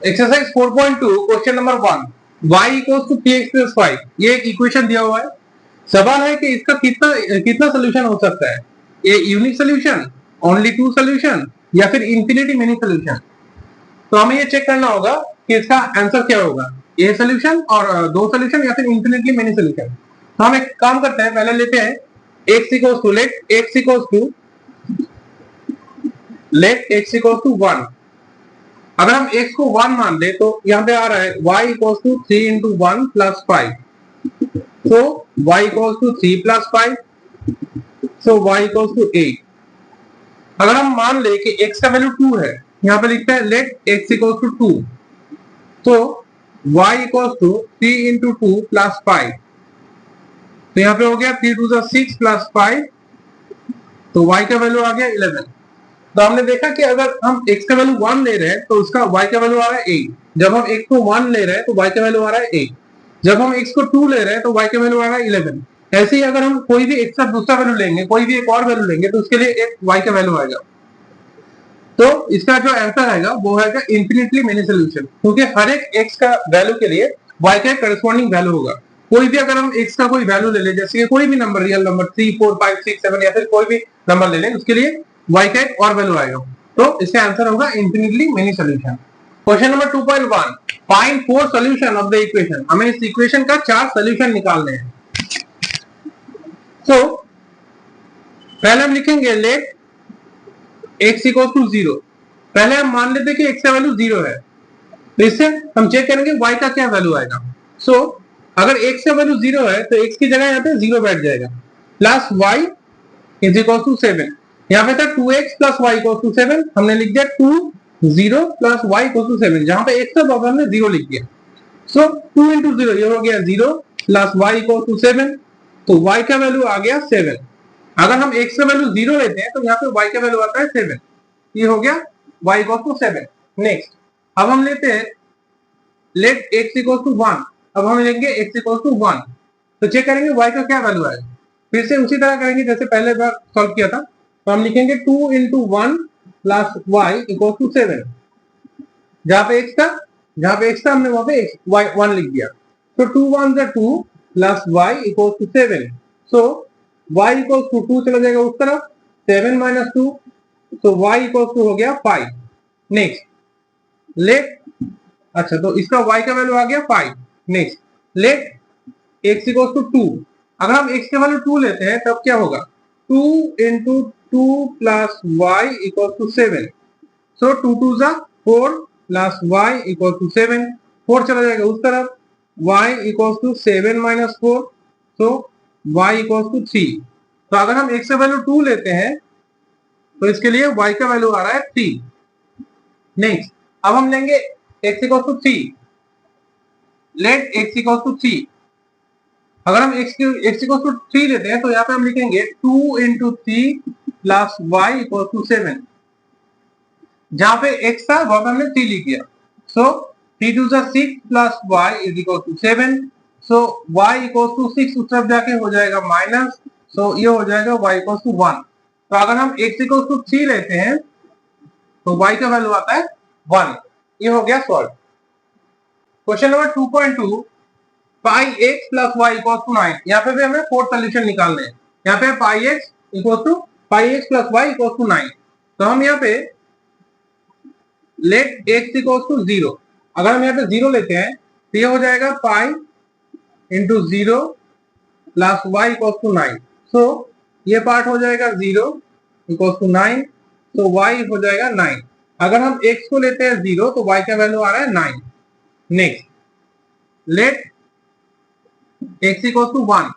Exercise 4.2 question number 1 y equals to 3x plus 5 ये एक equation दिया हुआ है। सवाल है कि इसका कितना कितना सोल्यूशन हो सकता है, ये unique solution, only two solution या फिर इंफिनिटी मेनी सोल्यूशन। तो हमें ये चेक करना होगा कि इसका आंसर क्या होगा, ए सोल्यूशन और दो सोल्यूशन या फिर इंफिनिटली मेनी सोल्यूशन। तो हम एक काम करते हैं, पहले लेते हैं x equals to let x equals to 1। अगर हम x को 1 मान ले तो यहाँ पे आ रहा है y equals to 3 into 1 plus 5, so y equals to 3 plus 5, so y equals to 8। अगर हम मान ले कि x का वैल्यू 2 है, यहाँ पे लिखता है लेट x इक्वल्स टू 2, तो y equals to 3 into 2 plus 5, तो यहाँ पे हो गया 3 टू 6 प्लस 5, तो y का वैल्यू आ गया 11। तो हमने देखा कि अगर हम x का वैल्यू 1 ले रहे हैं तो उसका y का वैल्यू आ रहा है 8। जब हम x को 1 ले रहे हैं तो y का वैल्यू आ रहा है 8। जब हम x को 2 ले रहे हैं तो y का वैल्यू आ रहा है 11। ऐसे ही अगर हम कोई भी x का दूसरा वैल्यू लेंगे, कोई भी एक और वैल्यू लेंगे, तो उसके लिए एक y का वैल्यू आएगा। तो इसका जो आंसर आएगा वो आएगा इंफिनिटली मेनी सोल्यूशन, क्योंकि हर एक x का वैल्यू के लिए y का करस्पॉन्डिंग वैल्यू होगा। कोई भी अगर हम x का कोई वैल्यू ले लें, जैसे कोई भी नंबर, रियल नंबर 3 4 5 6 7 या फिर कोई भी नंबर ले लें, उसके लिए y का एक और वैल्यू आएगा। तो इसका आंसर होगा infinitely many solution. Question number 2.1 find 4 solution of the equation. हमें इस इक्वेशन का 4 सॉल्यूशन निकालने हैं। तो पहले हम लिखेंगे लेट x इक्वल्स टू 0। पहले हम मान लेते हैं कि x का वैल्यू 0 है, तो इससे हम चेक करेंगे y का क्या वैल्यू आएगा। सो अगर x का वैल्यू 0 है तो x की जगह यहाँ पे 0 बैठ जाएगा, plus y is equal to 7। यहाँ पे था 2x plus y equal to 7, हमने लिख दिया 2 0 प्लस y इक्वल टू 7। जहां पे x था वहां पे हमने 0 लिख दिया। सो 2 इंटू 0 ये हो गया 0 प्लस y इक्वल टू 7, तो y का वैल्यू आ गया 7। अगर हम x का वैल्यू 0 लेते हैं तो यहाँ पे y का वैल्यू आता है 7, ये हो गया y इक्वल टू 7। नेक्स्ट अब हम लेते हैं लेट x इक्वल टू 1। अब हम लेंगे x इक्वल टू 1, तो चेक करेंगे y का क्या वैल्यू आएगा। फिर से उसी तरह करेंगे जैसे पहले बार सॉल्व किया था। तो हम लिखेंगे 2 into 1 plus y equal to 7। जहां पे x था हमने वहां पे y 1 लिख दिया। तो 2 1 जा 2 plus y equal to 7। So y equal to 2 चला जाएगा उस तरफ, 7 माइनस 2, तो y इक्वल टू हो गया 5। नेक्स्ट लेट, अच्छा तो इसका y का वैल्यू आ गया 5। Next let x equal to 2। अगर हम x का वैल्यू 2 लेते हैं तब क्या होगा, 2 into 2 plus y equal to 7। So 2 2 जा 4 प्लस वाई इक्वल टू 7, 4 चला जाएगा उस तरफ, y equal to 7 minus 4, so y equal to 3। तो अगर हम x का वैल्यू 2 लेते हैं तो इसके लिए y का वैल्यू आ रहा है 3। नेक्स्ट अब हम लेंगे x equal to 3, let x equal to 3। अगर हम x इक्वल टू 3 लेते हैं तो यहाँ पे हम लिखेंगे 2 into 3 plus y equal to 7। जहां पे x था वहां पे हमने 3 लिख दिया। So 3 two 6 plus y is equal to 7। So y equal to 6 उस तरफ जाके हो जाएगा माइनस, सो ये हो जाएगा y इक्वल टू 1। तो अगर हम x इक्वल टू 3 लेते हैं तो y का वैल्यू आता है 1। ये हो गया solve. Question number 2.2 pi x plus y equal to 9। यहाँ पे भी हमें 4 सोल्यूशन निकालने हैं। यहाँ पे pi x equal to pi x plus y equal to 9। तो हम यहाँ पे लेट x इक्वल टू 0। अगर हम यहाँ पे 0 लेते हैं तो ये हो जाएगा pi into 0 plus y equal to 9। So ये पार्ट हो जाएगा 0 इक्वल टू 9, तो y हो जाएगा 9। अगर हम x को लेते हैं 0 तो y का वैल्यू आ रहा है 9। Next let x equal to 1।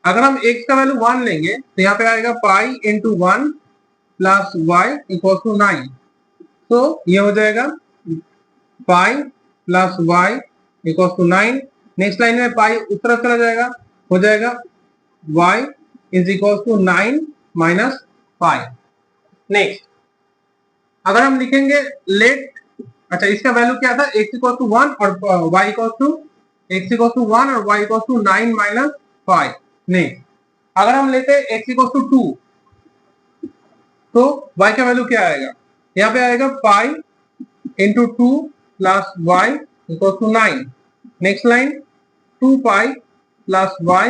अगर हम x का वैल्यू 1 लेंगे तो यहाँ पे आएगा pi into 1 plus y equal to 9। तो ये हो जाएगा pi plus y equal to 9। Next line में पाई उस तरफ चला जाएगा, हो जाएगा y is equal to 9 minus pi. Next अगर हम लिखेंगे लेट, अच्छा इसका वैल्यू क्या था, x इक्वल टू 1 और y equal to x equal to 1 और y equal to 9 minus 5। Next अगर हम लेते हैं x इक्वल टू 2 तो y का वैल्यू क्या आएगा, यहाँ पे आएगा pi into 2 plus y equal to 9। Next line 2 pi plus y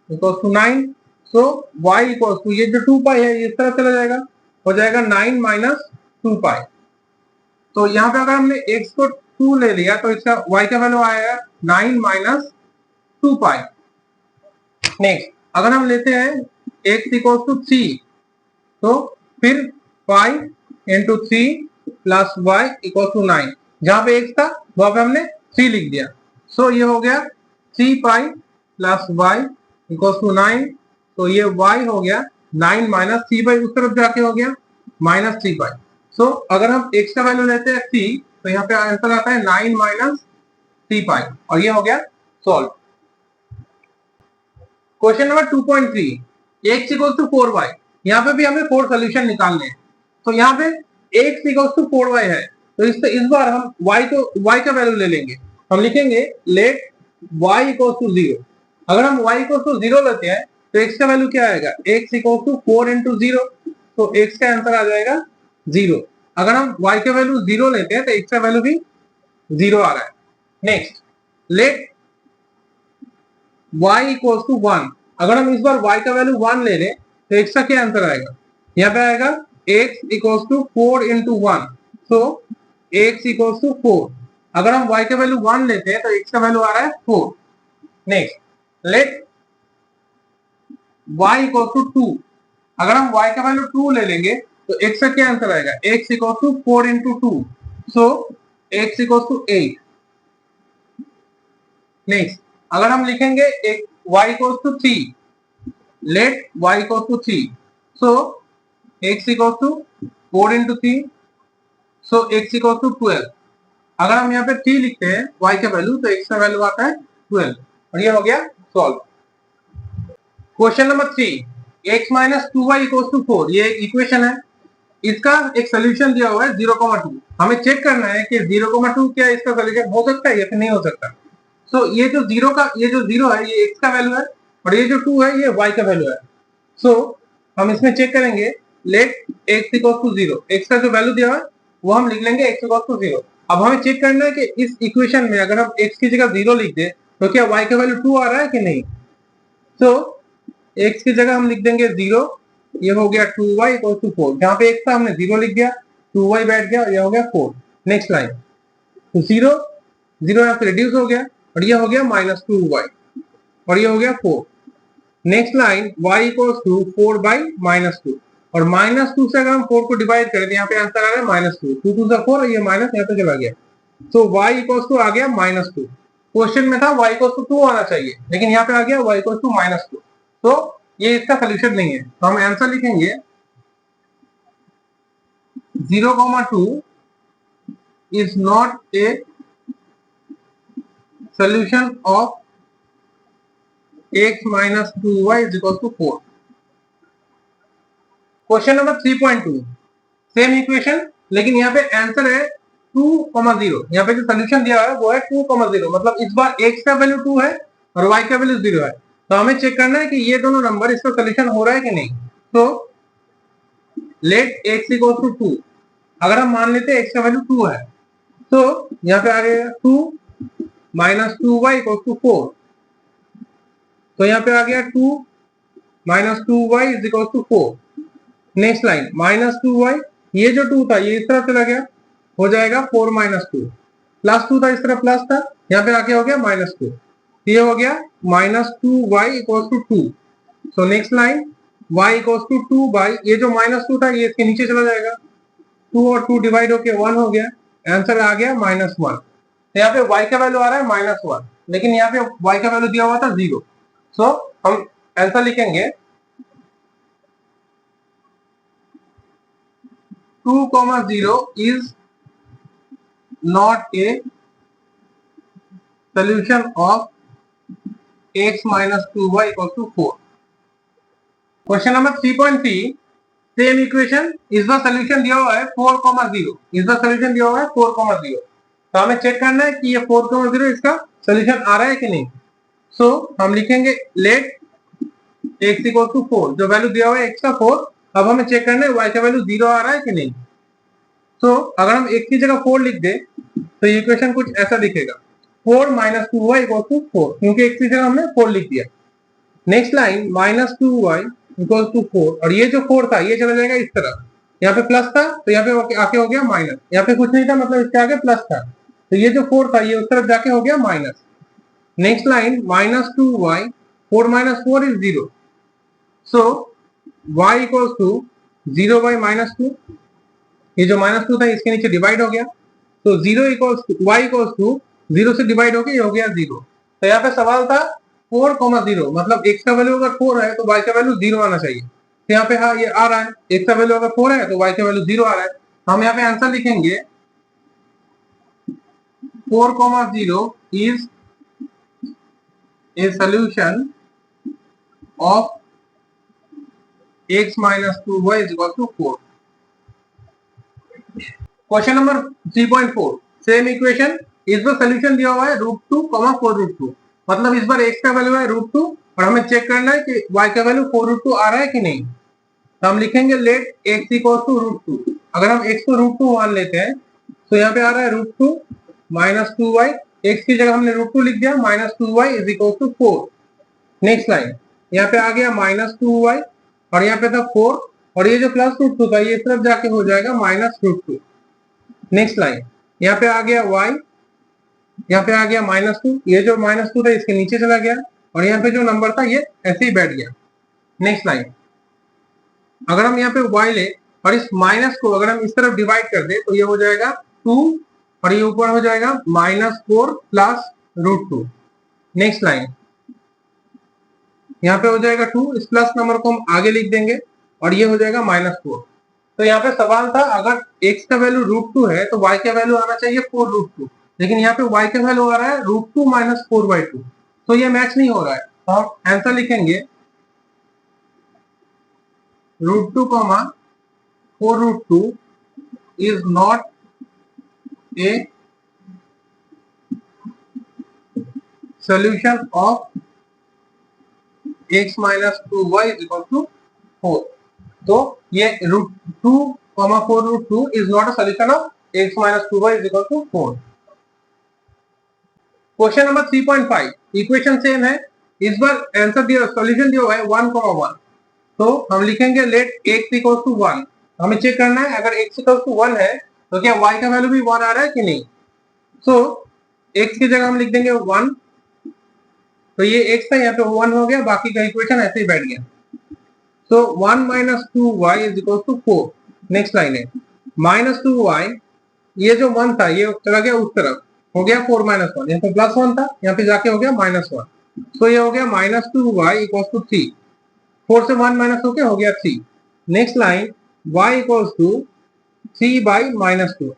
equal to 9। So y equal to ये जो 2 पाई है इस तरह चला जाएगा, हो जाएगा 9 माइनस 2 पाई। तो यहाँ पे अगर हमने x को 2 ले लिया तो इसका y का वैल्यू आएगा 9 माइनस 2 पाई। नेक्स्ट अगर हम लेते हैं x इक्वल टू 3 तो फिर pi into 3 plus y equal to 9। जहां पे x था वहां पे हमने 3 लिख दिया। सो ये हो गया 3 pi plus y equal to 9। तो ये y हो गया 9 माइनस 3 पाई, उस तरफ जाके हो गया माइनस 3 पाई। सो अगर हम x का वैल्यू लेते हैं 3 तो यहाँ पे आंसर आता है 9 माइनस 3 पाई और ये हो गया solve. Question number 2.3 x equal to 4y। यहाँ पे भी हमें 4 सोल्यूशन निकालने हैं। तो यहाँ पे x इक्वल टू 4y है तो इस बार हम y का वैल्यू ले लेंगे। हम लिखेंगे लेट y इक्वल टू 0। अगर हम y इक्वल टू 0 लेते हैं तो x का वैल्यू क्या आएगा, x इक्वल टू 4 इंटू 0। तो x का आंसर आ जाएगा 0। अगर हम y का वैल्यू 0 लेते हैं तो x का वैल्यू भी 0 आ रहा है। Next let y equal to 1। अगर हम इस बार y का वैल्यू 1 ले लें तो x का क्या आंसर आएगा, यहाँ पे आएगा x equal to 4 into 1। So x equal to 4। अगर हम y का वैल्यू 1 लेते हैं तो x का वैल्यू आ रहा है 4। Next let y equal to 2। अगर हम y का वैल्यू 2 ले लेंगे तो x का क्या आंसर आएगा, x equal to 4 into 2। So x equal to 8। Next अगर हम लिखेंगे y equal to 3, let y equal to 3। So x equal to 4 into 3। So x equal to 12। अगर हम यहाँ पे 3 लिखते हैं y का वैल्यू तो x का वैल्यू आता है 12 और ये हो गया solve. Question number 3 x minus 2y equal to 4। ये एक इक्वेशन है, इसका एक सोल्यूशन दिया हुआ है 0,2। हमें चेक करना है कि 0,2 क्या इसका सोल्यूशन हो सकता है या फिर नहीं हो सकता। सो ये जो 0 है ये x का वैल्यू है और ये जो 2 है ये y का वैल्यू है। सो हम इसमें चेक करेंगे let x equal to 0। x का जो वैल्यू दिया है वो हम लिख लेंगे x इक्वल टू 0। अब हमें चेक करना है कि इस इक्वेशन में अगर हम x की जगह 0 लिख दे तो क्या y का वैल्यू 2 आ रहा है कि नहीं। सो x की जगह हम लिख देंगे 0। ये हो गया 2y इक्वल टू 4। जहां पे x था हमने 0 लिख दिया, 2y बैठ गया और ये हो गया 4। नेक्स्ट लाइन तो 0 यहाँ से रिड्यूस हो गया और ये हो गया माइनस 2y और ये हो गया 4। Next line y equal to 4 by minus 2 और माइनस 2 से अगर हम 4 को डिवाइड करें तो यहाँ पे आंसर आ रहा है माइनस 2। 2 2 4 और ये माइनस यहाँ पे चला गया। तो y इक्वल टू आ गया माइनस 2। क्वेश्चन में था y इक्वल टू 2 आना चाहिए लेकिन यहाँ पे आ गया y इक्वल टू माइनस 2। तो ये इसका सोल्यूशन नहीं है। तो हम आंसर लिखेंगे 0,2 is not a solution of x minus 2y is equal to 4। Question number 3.2 same equation लेकिन यहाँ पे आंसर है 2,0। यहाँ पे जो सोल्यूशन दिया है वो है 2,0। मतलब इस बार x का वैल्यू 2 है और y का वैल्यू 0 है। तो हमें चेक करना है कि ये दोनों नंबर इसका सोल्यूशन हो रहा है कि नहीं। तो लेट x इक्वल टू 2। अगर हम मान लेते हैं x का वैल्यू 2 है तो यहाँ पे आ गया 2 माइनस 2y इक्वल टू 4। तो यहाँ पे आ गया 2 minus 2y is equal to 4। Next line minus 2y, ये जो 2 था ये इस तरफ चला गया, हो जाएगा 4 माइनस 2। प्लस 2 था इस तरफ प्लस था, यहाँ पे आके हो गया माइनस 2। ये हो गया minus 2y equal to 2। So next line y equal to 2 by ये जो माइनस 2 था ये इसके नीचे चला जाएगा, 2 और 2 डिवाइड होके 1 हो गया, आंसर आ गया माइनस 1। तो यहाँ पे y का वैल्यू आ रहा है माइनस 1 लेकिन यहाँ पे y का वैल्यू दिया हुआ था 0। सो हम आंसर लिखेंगे 2,0 is not a solution of x minus 2y equal to 4। Question number 3.3 same equation, इस बार सोल्यूशन दिया हुआ है 4,0। इस बार सोल्यूशन दिया हुआ है 4,0। तो हमें चेक करना है कि ये 4,0 इसका सोल्यूशन आ रहा है कि नहीं। सो हम लिखेंगे लेट x इक्वल टू 4। जो वैल्यू दिया हुआ है x का 4। अब हमें चेक करना है y का वैल्यू 0 आ रहा है कि नहीं। तो अगर हम x की जगह 4 लिख दे तो ये इक्वेशन कुछ ऐसा दिखेगा 4 माइनस 2y इक्वल टू 4, क्योंकि x की जगह हमने 4 लिख दिया। Next line minus 2y equal to 4, और ये जो 4 था ये चला जाएगा इस तरफ, यहाँ पे प्लस था तो यहाँ पे आके हो गया माइनस, यहाँ पे कुछ नहीं था मतलब इसके आगे प्लस था, तो ये जो 4 था ये उस तरफ जाके हो गया minus. Next line minus 2y, 4 minus 4 is 0, so y equals to 0 by minus 2, ये जो माइनस 2 था इसके नीचे डिवाइड हो गया, तो 0 equals to y equals to 0 से डिवाइड हो गया, ये हो गया 0। तो यहाँ पे सवाल था 4, 0, मतलब x का वैल्यू अगर 4 है तो y का वैल्यू 0 आना चाहिए। तो यहाँ पे हाँ ये आ रहा है, x का वैल्यू अगर 4 है तो y का वैल्यू 0 आ रहा है। हम यहाँ पे आंसर लिखेंगे 4, 0 is a solution of x minus 2y is equal to 4। Question number 3.4, same equation, इस बार सोल्यूशन दिया हुआ है √2, 4√2, मतलब इस बार x का वैल्यू है √2 और हमें चेक करना है कि y का वैल्यू 4√2 आ रहा है कि नहीं। तो हम लिखेंगे लेट x इक्वल टू √2। अगर हम x को √2 मान लेते हैं तो यहाँ पे आ रहा है √2 माइनस 2y, x की जगह हमने √2 लिख दिया, minus 2y is equal to 4। Next line यहाँ पे आ गया माइनस 2y और यहाँ पे था 4, और ये जो प्लस √2 था ये इस तरफ जाके हो जाएगा माइनस √2। नेक्स्ट लाइन यहाँ पे आ गया y, यहाँ पे आ गया माइनस 2, ये जो माइनस 2 था इसके नीचे चला गया, और यहाँ पे जो नंबर था ये ऐसे ही बैठ गया। नेक्स्ट लाइन अगर हम यहाँ पे y ले और इस माइनस को अगर हम इस तरफ डिवाइड कर दे तो ये हो जाएगा 2 और ये ऊपर हो जाएगा -4 प्लस √2। नेक्स्ट लाइन यहाँ पे हो जाएगा 2, इस प्लस नंबर को हम आगे लिख देंगे और ये हो जाएगा -4। तो यहाँ पे सवाल था अगर x का वैल्यू √2 है तो y का वैल्यू आना चाहिए 4√2, लेकिन यहाँ पे y का वैल्यू आ रहा है √2 माइनस 4/2, तो ये मैच नहीं हो रहा है। तो हम आंसर लिखेंगे √2, 4√2 is not a solution of x minus 2y is equal to 4। तो ये √2, 4√2 is not a solution of x minus 2y is equal to 4। Question number 3.5, equation same है, इस बार आंसर दिया सॉल्यूशन दिया हुआ है 1, 1, तो हम लिखेंगे लेट x इक्वल टू 1। हमें चेक करना है अगर x इक्वल टू 1 है तो क्या y का वैल्यू भी 1 आ रहा है कि नहीं। सो x की जगह हम लिख देंगे 1, तो ये x था यहाँ पे 1 हो गया, बाकी का इक्वेशन ऐसे ही बैठ गया। So 1 minus 2y is equal to 4। Next line है -2y, ये जो 1 था ये चला गया उस तरफ, हो गया 4 माइनस 1, यहाँ पे +1 था यहाँ पे जाके हो गया -1, तो ये हो गया -2y इक्वल टू 3, 4 से 1 माइनस होके हो गया 3। Next line y equals to 3 by -2,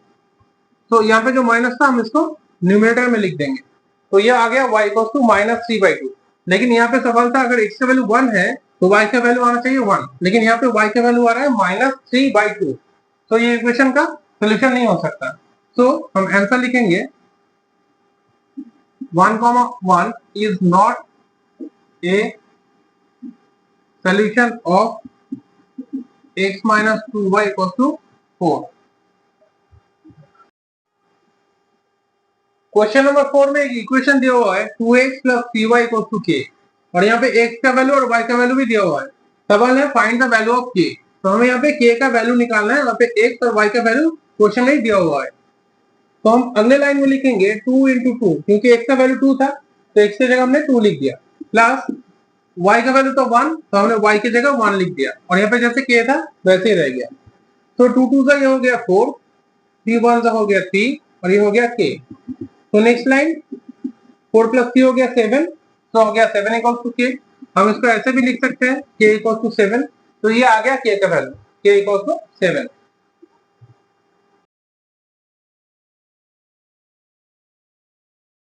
तो यहाँ पे जो माइनस था हम इसको न्यूमरेटर में लिख देंगे, तो ये आ गया y इक्वल्स टू -3/2। लेकिन यहाँ पे सवाल था अगर x का वैल्यू 1 है तो y का वैल्यू आना चाहिए 1, लेकिन यहाँ पे y का वैल्यू आ रहा है -3/2, तो ये इक्वेशन का सोल्यूशन नहीं हो सकता। तो हम आंसर लिखेंगे 1, 1 is not a solution of x minus 2y equals to 4। Question number 4 में एक इक्वेशन दिया हुआ है 2x plus 3y equals to k, और यहाँ पे x का वैल्यू और y का वैल्यू भी दिया हुआ है। सवाल है find the value of k, तो हमें यहाँ पे k का वैल्यू निकालना है, यहाँ पे x और y का वैल्यू क्वेश्चन में ही दिया हुआ है। तो हम अगले लाइन में लिखेंगे 2 into 2, क्योंकि x का वैल्यू 2 था तो x की जगह हमने 2 लिख दिया, प्लस y का वैल्यू तो 1 तो हमने y की जगह 1 लिख दिया, और यहाँ पे जैसे k था वैसे ही रह गया। तो 2 2 से ये हो गया 4, 3 1 से हो गया 3 और ये हो गया k। तो नेक्स्ट लाइन 4 प्लस 3 हो गया 7, तो हो गया 7 इक्वल टू k। हम इसको ऐसे भी लिख सकते हैं k इक्वल टू 7, तो ये आ गया k का वैल्यू, k इक्वल टू 7।